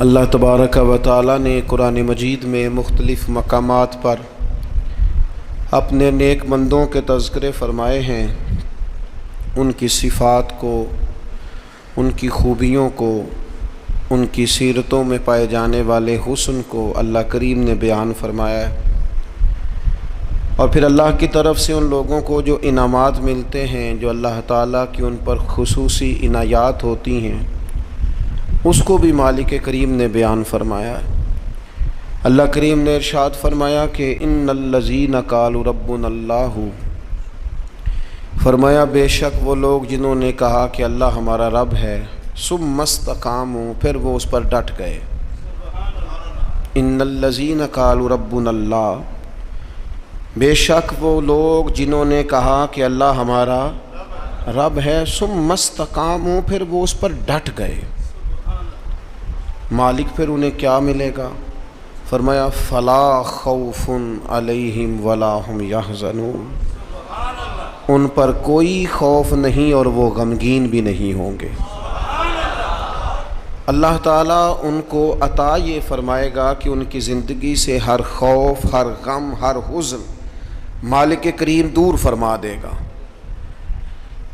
اللہ تبارک و تعالی نے قرآن مجید میں مختلف مقامات پر اپنے نیک بندوں کے تذکرے فرمائے ہیں، ان کی صفات کو، ان کی خوبیوں کو، ان کی سیرتوں میں پائے جانے والے حسن کو اللہ کریم نے بیان فرمایا ہے۔ اور پھر اللہ کی طرف سے ان لوگوں کو جو انعامات ملتے ہیں، جو اللہ تعالیٰ کی ان پر خصوصی عنایات ہوتی ہیں، اس کو بھی مالک کریم نے بیان فرمایا ہے۔ اللہ کریم نے ارشاد فرمایا کہ ان الذین قالوا ربنا اللہ، فرمایا بے شک وہ لوگ جنہوں نے کہا کہ اللہ ہمارا رب ہے، ثم استقاموا، پھر وہ اس پر ڈٹ گئے۔ ان الذین قالوا ربنا اللہ، بے شک وہ لوگ جنہوں نے کہا کہ اللہ ہمارا رب ہے، ثم استقاموا، پھر وہ اس پر ڈٹ گئے۔ مالک پھر انہیں کیا ملے گا؟ فرمایا فلا خوف علیہم ولا ہم یحزنون، ان پر کوئی خوف نہیں اور وہ غمگین بھی نہیں ہوں گے۔ اللہ تعالیٰ ان کو عطا یہ فرمائے گا کہ ان کی زندگی سے ہر خوف، ہر غم، ہر حزن مالک کریم دور فرما دے گا۔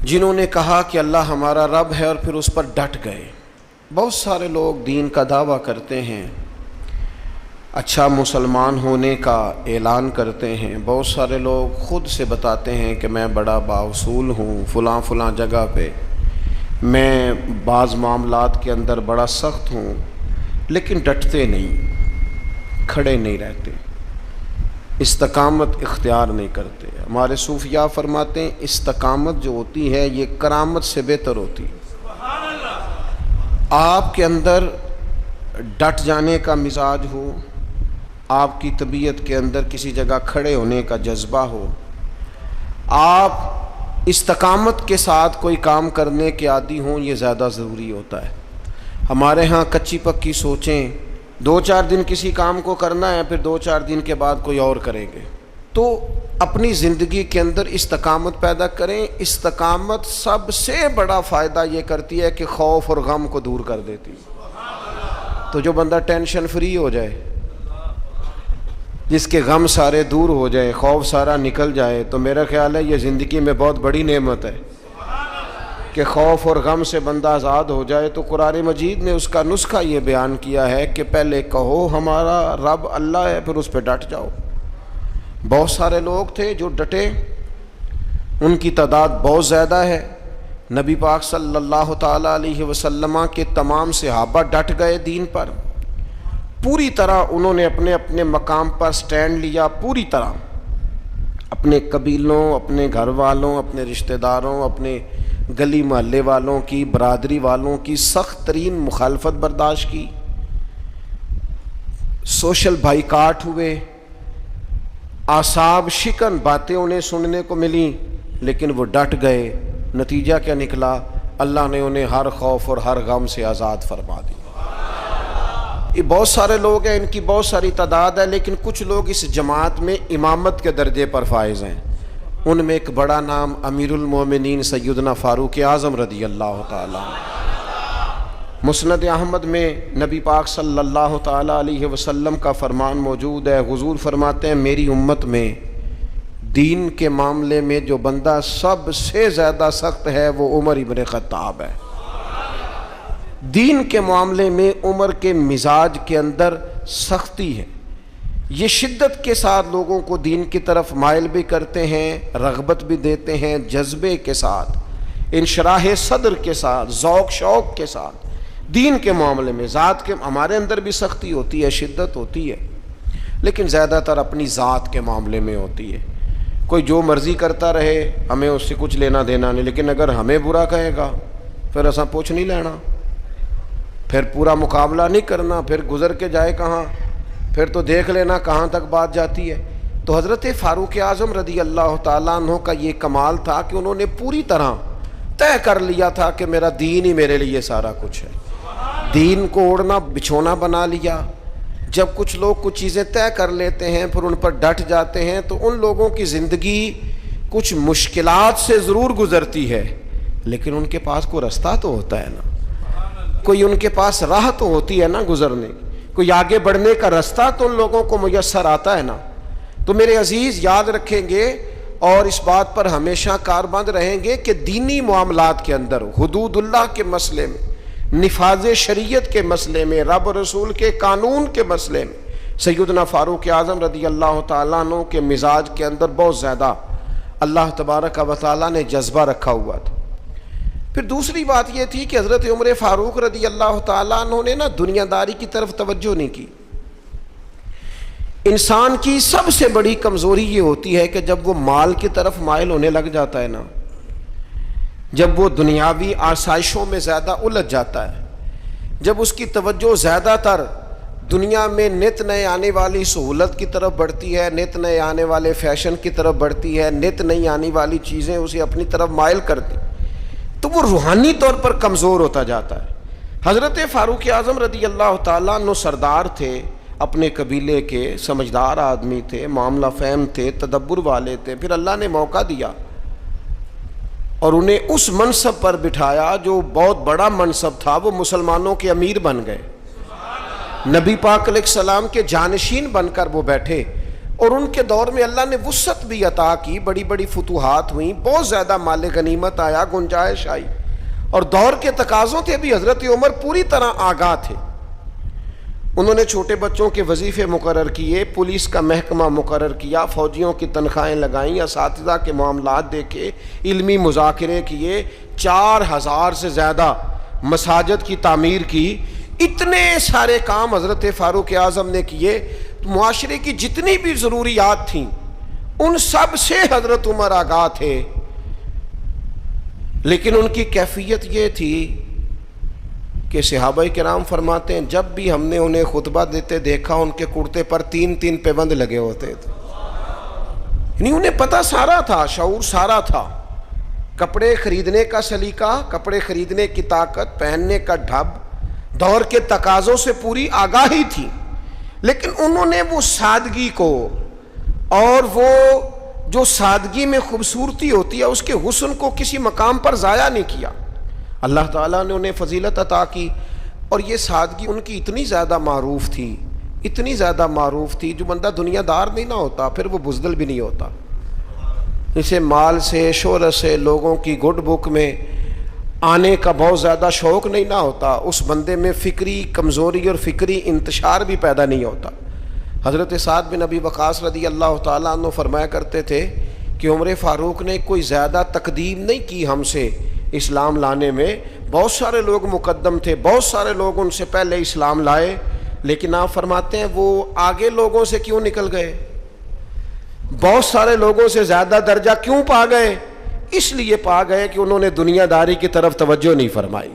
جنہوں نے کہا کہ اللہ ہمارا رب ہے اور پھر اس پر ڈٹ گئے۔ بہت سارے لوگ دین کا دعویٰ کرتے ہیں، اچھا مسلمان ہونے کا اعلان کرتے ہیں، بہت سارے لوگ خود سے بتاتے ہیں کہ میں بڑا بااصول ہوں، فلاں فلاں جگہ پہ میں بعض معاملات کے اندر بڑا سخت ہوں، لیکن ڈٹتے نہیں، کھڑے نہیں رہتے، استقامت اختیار نہیں کرتے۔ ہمارے صوفیاء فرماتے ہیں استقامت جو ہوتی ہے یہ کرامت سے بہتر ہوتی ہے۔ آپ کے اندر ڈٹ جانے کا مزاج ہو، آپ کی طبیعت کے اندر کسی جگہ کھڑے ہونے کا جذبہ ہو، آپ استقامت کے ساتھ کوئی کام کرنے کے عادی ہوں، یہ زیادہ ضروری ہوتا ہے۔ ہمارے ہاں کچی پکی سوچیں، 2-4 دن کسی کام کو کرنا ہے، پھر 2-4 دن کے بعد کوئی اور کریں گے۔ تو اپنی زندگی کے اندر استقامت پیدا کریں۔ استقامت سب سے بڑا فائدہ یہ کرتی ہے کہ خوف اور غم کو دور کر دیتی ہے۔ تو جو بندہ ٹینشن فری ہو جائے، جس کے غم سارے دور ہو جائے، خوف سارا نکل جائے، تو میرا خیال ہے یہ زندگی میں بہت بڑی نعمت ہے کہ خوف اور غم سے بندہ آزاد ہو جائے۔ تو قرآن مجید نے اس کا نسخہ یہ بیان کیا ہے کہ پہلے کہو ہمارا رب اللہ ہے، پھر اس پہ ڈٹ جاؤ۔ بہت سارے لوگ تھے جو ڈٹے، ان کی تعداد بہت زیادہ ہے۔ نبی پاک صلی اللہ تعالیٰ علیہ وسلم کے تمام صحابہ ڈٹ گئے دین پر، پوری طرح انہوں نے اپنے اپنے مقام پر سٹینڈ لیا، پوری طرح اپنے قبیلوں، اپنے گھر والوں، اپنے رشتہ داروں، اپنے گلی محلے والوں کی، برادری والوں کی سخت ترین مخالفت برداشت کی، سوشل بائیکاٹ ہوئے، اعصاب شکن باتیں انہیں سننے کو ملیں، لیکن وہ ڈٹ گئے۔ نتیجہ کیا نکلا؟ اللہ نے انہیں ہر خوف اور ہر غم سے آزاد فرما دی۔ یہ بہت سارے لوگ ہیں، ان کی بہت ساری تعداد ہے، لیکن کچھ لوگ اس جماعت میں امامت کے درجے پر فائز ہیں۔ ان میں ایک بڑا نام امیر المومنین سیدنا فاروق اعظم رضی اللہ تعالیٰ عنہ۔ مسند احمد میں نبی پاک صلی اللہ تعالیٰ علیہ وسلم کا فرمان موجود ہے۔ حضور فرماتے ہیں میری امت میں دین کے معاملے میں جو بندہ سب سے زیادہ سخت ہے وہ عمر ابن خطاب ہے۔ دین کے معاملے میں عمر کے مزاج کے اندر سختی ہے، یہ شدت کے ساتھ لوگوں کو دین کی طرف مائل بھی کرتے ہیں، رغبت بھی دیتے ہیں، جذبے کے ساتھ، انشراح صدر کے ساتھ، ذوق شوق کے ساتھ دین کے معاملے میں۔ ذات کے ہمارے اندر بھی سختی ہوتی ہے، شدت ہوتی ہے، لیکن زیادہ تر اپنی ذات کے معاملے میں ہوتی ہے۔ کوئی جو مرضی کرتا رہے، ہمیں اس سے کچھ لینا دینا نہیں، لیکن اگر ہمیں برا کہے گا پھر ایسا پوچھ نہیں لینا، پھر پورا مقابلہ نہیں کرنا، پھر گزر کے جائے کہاں، پھر تو دیکھ لینا کہاں تک بات جاتی ہے۔ تو حضرت فاروق اعظم رضی اللہ تعالیٰ عنہ کا یہ کمال تھا کہ انہوں نے پوری طرح طے کر لیا تھا کہ میرا دین ہی میرے لیے سارا کچھ ہے۔ دین کو اوڑھنا بچھونا بنا لیا۔ جب کچھ لوگ کچھ چیزیں طے کر لیتے ہیں پھر ان پر ڈٹ جاتے ہیں، تو ان لوگوں کی زندگی کچھ مشکلات سے ضرور گزرتی ہے، لیکن ان کے پاس کوئی رستہ تو ہوتا ہے نا۔ کوئی ان کے پاس راہ تو ہوتی ہے نا گزرنے، کوئی آگے بڑھنے کا رستہ تو ان لوگوں کو میسر آتا ہے نا۔ تو میرے عزیز یاد رکھیں گے اور اس بات پر ہمیشہ کاربند رہیں گے کہ دینی معاملات کے اندر، حدود اللہ کے مسئلے میں، نفاذ شریعت کے مسئلے میں، رب رسول کے قانون کے مسئلے میں سیدنا فاروق اعظم رضی اللہ تعالیٰ عنہ کے مزاج کے اندر بہت زیادہ اللہ تبارک و تعالیٰ نے جذبہ رکھا ہوا تھا۔ پھر دوسری بات یہ تھی کہ حضرت عمر فاروق رضی اللہ تعالیٰ عنہ نے نا دنیا داری کی طرف توجہ نہیں کی۔ انسان کی سب سے بڑی کمزوری یہ ہوتی ہے کہ جب وہ مال کی طرف مائل ہونے لگ جاتا ہے نا، جب وہ دنیاوی آسائشوں میں زیادہ الجھ جاتا ہے، جب اس کی توجہ زیادہ تر دنیا میں نت نئے آنے والی سہولت کی طرف بڑھتی ہے، نت نئے آنے والے فیشن کی طرف بڑھتی ہے، نت نئی آنے والی چیزیں اسے اپنی طرف مائل کرتی، تو وہ روحانی طور پر کمزور ہوتا جاتا ہے۔ حضرت فاروق اعظم رضی اللہ تعالیٰ عنہ سردار تھے، اپنے قبیلے کے سمجھدار آدمی تھے، معاملہ فہم تھے، تدبر والے تھے، پھر اللہ نے موقع دیا اور انہیں اس منصب پر بٹھایا جو بہت بڑا منصب تھا، وہ مسلمانوں کے امیر بن گئے، نبی پاک علیہ السلام کے جانشین بن کر وہ بیٹھے، اور ان کے دور میں اللہ نے وسعت بھی عطا کی، بڑی بڑی فتوحات ہوئیں، بہت زیادہ مال غنیمت آیا، گنجائش آئی، اور دور کے تقاضوں تھے بھی حضرت عمر پوری طرح آگاہ تھے۔ انہوں نے چھوٹے بچوں کے وظیفے مقرر کیے، پولیس کا محکمہ مقرر کیا، فوجیوں کی تنخواہیں لگائیں، اساتذہ کے معاملات دیکھے، علمی مذاکرے کیے، 4000 سے زیادہ مساجد کی تعمیر کی، اتنے سارے کام حضرت فاروق اعظم نے کیے۔ معاشرے کی جتنی بھی ضروریات تھیں ان سب سے حضرت عمر آگاہ تھے، لیکن ان کی کیفیت یہ تھی کہ صحابہ کرام فرماتے ہیں جب بھی ہم نے انہیں خطبہ دیتے دیکھا ان کے کرتے پر 3 پیبند لگے ہوتے تھے، یعنی انہیں پتہ سارا تھا، شعور سارا تھا، کپڑے خریدنے کا سلیقہ، کپڑے خریدنے کی طاقت، پہننے کا ڈھب، دور کے تقاضوں سے پوری آگاہی تھی، لیکن انہوں نے وہ سادگی کو، اور وہ جو سادگی میں خوبصورتی ہوتی ہے اس کے حسن کو کسی مقام پر ضائع نہیں کیا۔ اللہ تعالیٰ نے انہیں فضیلت عطا کی، اور یہ سادگی ان کی اتنی زیادہ معروف تھی، اتنی زیادہ معروف تھی، جو بندہ دنیا دار نہیں نہ ہوتا پھر وہ بزدل بھی نہیں ہوتا۔ اسے مال سے، شہرت سے، لوگوں کی گڈ بک میں آنے کا بہت زیادہ شوق نہیں نہ ہوتا، اس بندے میں فکری کمزوری اور فکری انتشار بھی پیدا نہیں ہوتا۔ حضرت سعد بن ابی وقاص رضی اللہ تعالیٰ عنہ فرمایا کرتے تھے کہ عمر فاروق نے کوئی زیادہ تقدیم نہیں کی ہم سے اسلام لانے میں، بہت سارے لوگ مقدم تھے، بہت سارے لوگ ان سے پہلے اسلام لائے، لیکن آپ فرماتے ہیں وہ آگے لوگوں سے کیوں نکل گئے، بہت سارے لوگوں سے زیادہ درجہ کیوں پا گئے؟ اس لیے پا گئے کہ انہوں نے دنیا داری کی طرف توجہ نہیں فرمائی،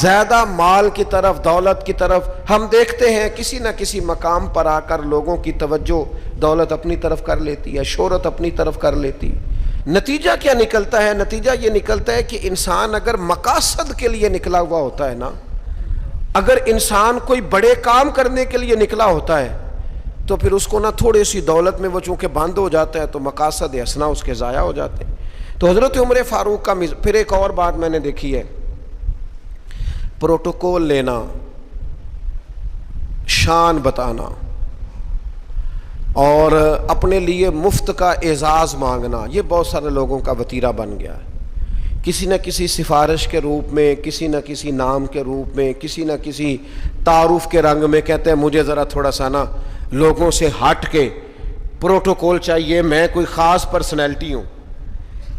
زیادہ مال کی طرف، دولت کی طرف۔ ہم دیکھتے ہیں کسی نہ کسی مقام پر آ کر لوگوں کی توجہ دولت اپنی طرف کر لیتی ہے، شہرت اپنی طرف کر لیتی ہے۔ نتیجہ کیا نکلتا ہے؟ نتیجہ یہ نکلتا ہے کہ انسان اگر مقاصد کے لیے نکلا ہوا ہوتا ہے نا، اگر انسان کوئی بڑے کام کرنے کے لیے نکلا ہوتا ہے تو پھر اس کو نہ تھوڑی سی دولت میں وہ چونکہ بند ہو جاتا ہے تو مقاصد حسنہ اس کے ضائع ہو جاتے ہیں۔ تو حضرت عمر فاروق کا پھر ایک اور بات میں نے دیکھی ہے، پروٹوکول لینا، شان بتانا، اور اپنے لیے مفت کا اعزاز مانگنا، یہ بہت سارے لوگوں کا وتیرہ بن گیا ہے۔ کسی نہ کسی سفارش کے روپ میں، کسی نہ کسی نام کے روپ میں، کسی نہ کسی تعارف کے رنگ میں کہتے ہیں مجھے ذرا تھوڑا سا نا لوگوں سے ہٹ کے پروٹوکول چاہیے، میں کوئی خاص پرسنالٹی ہوں۔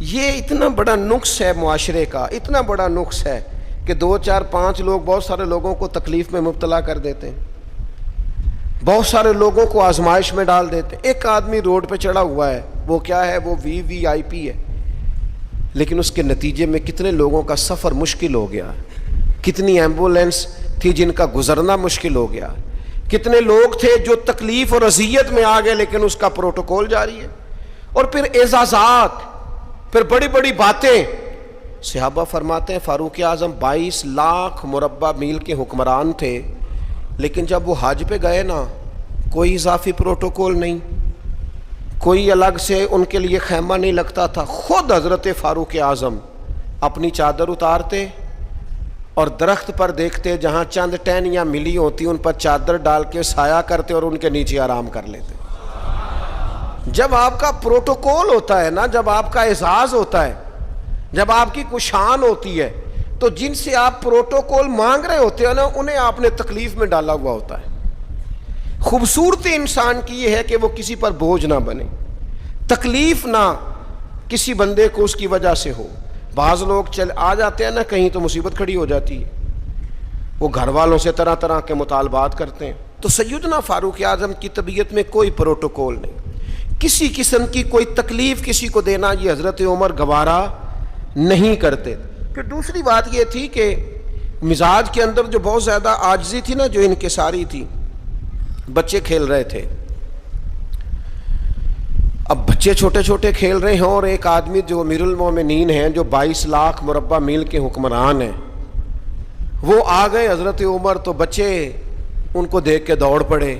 یہ اتنا بڑا نقص ہے معاشرے کا، اتنا بڑا نقص ہے کہ 2 4 5 لوگ بہت سارے لوگوں کو تکلیف میں مبتلا کر دیتے ہیں، بہت سارے لوگوں کو آزمائش میں ڈال دیتے ہیں۔ ایک آدمی روڈ پہ چڑھا ہوا ہے، وہ کیا ہے، وہ VIP ہے، لیکن اس کے نتیجے میں کتنے لوگوں کا سفر مشکل ہو گیا، کتنی ایمبولینس تھی جن کا گزرنا مشکل ہو گیا، کتنے لوگ تھے جو تکلیف اور اذیت میں آ گئے، لیکن اس کا پروٹوکول جاری ہے۔ اور پھر اعزازات، پھر بڑی بڑی باتیں۔ صحابہ فرماتے ہیں فاروق اعظم 22 لاکھ مربع میل کے حکمران تھے، لیکن جب وہ حج پہ گئے نا، کوئی اضافی پروٹوکول نہیں، کوئی الگ سے ان کے لیے خیمہ نہیں لگتا تھا۔ خود حضرت فاروق اعظم اپنی چادر اتارتے اور درخت پر دیکھتے جہاں چند ٹہنیاں ملی ہوتی ان پر چادر ڈال کے سایہ کرتے اور ان کے نیچے آرام کر لیتے۔ جب آپ کا پروٹوکول ہوتا ہے نا، جب آپ کا اعزاز ہوتا ہے، جب آپ کی کوئی شان ہوتی ہے، تو جن سے آپ پروٹوکول مانگ رہے ہوتے ہیں نا، انہیں آپ نے تکلیف میں ڈالا ہوا ہوتا ہے۔ خوبصورتی انسان کی یہ ہے کہ وہ کسی پر بوجھ نہ بنے، تکلیف نہ کسی بندے کو اس کی وجہ سے ہو۔ بعض لوگ آ جاتے ہیں نا کہیں تو مصیبت کھڑی ہو جاتی ہے، وہ گھر والوں سے طرح طرح کے مطالبات کرتے ہیں۔ تو سیدنا فاروق اعظم کی طبیعت میں کوئی پروٹوکول نہیں، کسی قسم کی کوئی تکلیف کسی کو دینا یہ حضرت عمر گوارا نہیں کرتے۔ پھر دوسری بات یہ تھی کہ مزاج کے اندر جو بہت زیادہ عاجزی تھی نا، جو انکساری تھی، بچے کھیل رہے تھے، اب بچے چھوٹے چھوٹے کھیل رہے ہیں اور ایک آدمی جو امیر المومنین ہیں، جو 22 لاکھ مربع میل کے حکمران ہیں، وہ آ گئے حضرت عمر، تو بچے ان کو دیکھ کے دوڑ پڑے۔